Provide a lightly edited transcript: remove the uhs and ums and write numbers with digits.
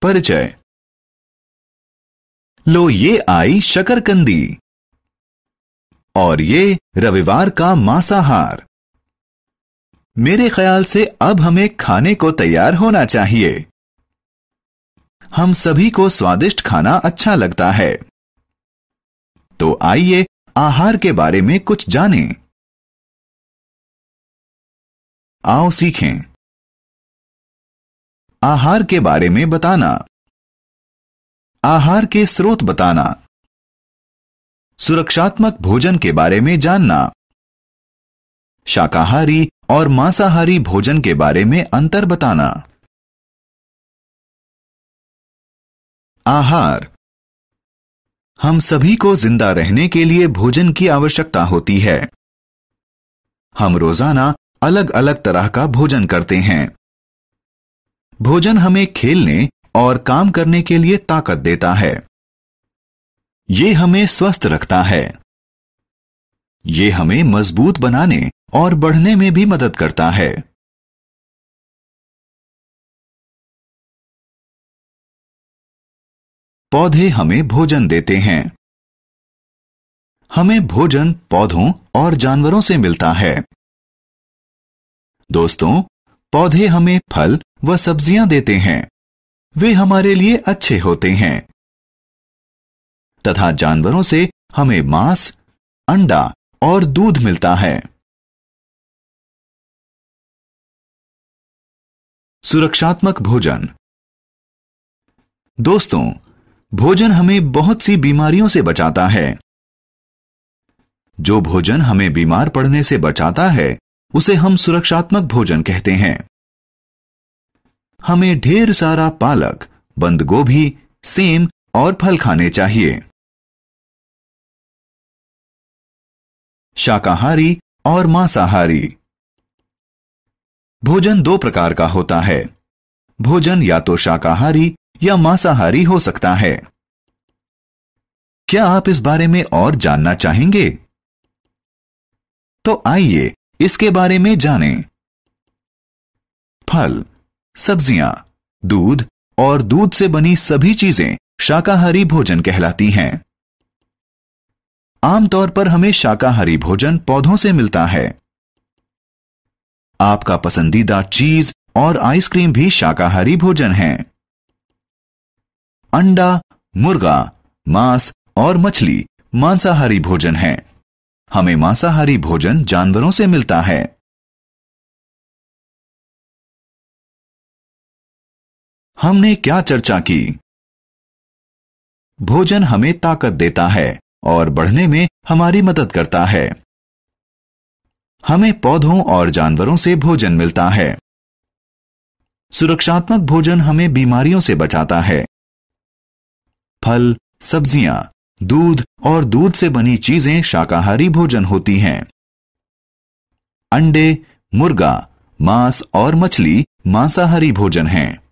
परिचय। लो ये आई शकरकंदी और ये रविवार का मांसाहार। मेरे ख्याल से अब हमें खाने को तैयार होना चाहिए। हम सभी को स्वादिष्ट खाना अच्छा लगता है, तो आइए आहार के बारे में कुछ जानें। आओ सीखें। आहार के बारे में बताना। आहार के स्रोत बताना। सुरक्षात्मक भोजन के बारे में जानना। शाकाहारी और मांसाहारी भोजन के बारे में अंतर बताना। आहार। हम सभी को जिंदा रहने के लिए भोजन की आवश्यकता होती है। हम रोजाना अलग अलग तरह का भोजन करते हैं। भोजन हमें खेलने और काम करने के लिए ताकत देता है। ये हमें स्वस्थ रखता है। ये हमें मजबूत बनाने और बढ़ने में भी मदद करता है। पौधे हमें भोजन देते हैं। हमें भोजन पौधों और जानवरों से मिलता है। दोस्तों, पौधे हमें फल व सब्जियां देते हैं। वे हमारे लिए अच्छे होते हैं। तथा जानवरों से हमें मांस, अंडा और दूध मिलता है। सुरक्षात्मक भोजन। दोस्तों, भोजन हमें बहुत सी बीमारियों से बचाता है। जो भोजन हमें बीमार पड़ने से बचाता है, उसे हम सुरक्षात्मक भोजन कहते हैं। हमें ढेर सारा पालक, बंद गोभी, सेम और फल खाने चाहिए। शाकाहारी और मांसाहारी। भोजन दो प्रकार का होता है। भोजन या तो शाकाहारी या मांसाहारी हो सकता है। क्या आप इस बारे में और जानना चाहेंगे? तो आइए इसके बारे में जानें। फल, सब्जियां, दूध और दूध से बनी सभी चीजें शाकाहारी भोजन कहलाती हैं। आमतौर पर हमें शाकाहारी भोजन पौधों से मिलता है। आपका पसंदीदा चीज और आइसक्रीम भी शाकाहारी भोजन है। अंडा, मुर्गा, मांस और मछली मांसाहारी भोजन है। हमें मांसाहारी भोजन जानवरों से मिलता है। हमने क्या चर्चा की? भोजन हमें ताकत देता है और बढ़ने में हमारी मदद करता है। हमें पौधों और जानवरों से भोजन मिलता है। सुरक्षात्मक भोजन हमें बीमारियों से बचाता है। फल, सब्जियां, दूध और दूध से बनी चीजें शाकाहारी भोजन होती हैं। अंडे, मुर्गा, मांस और मछली मांसाहारी भोजन हैं।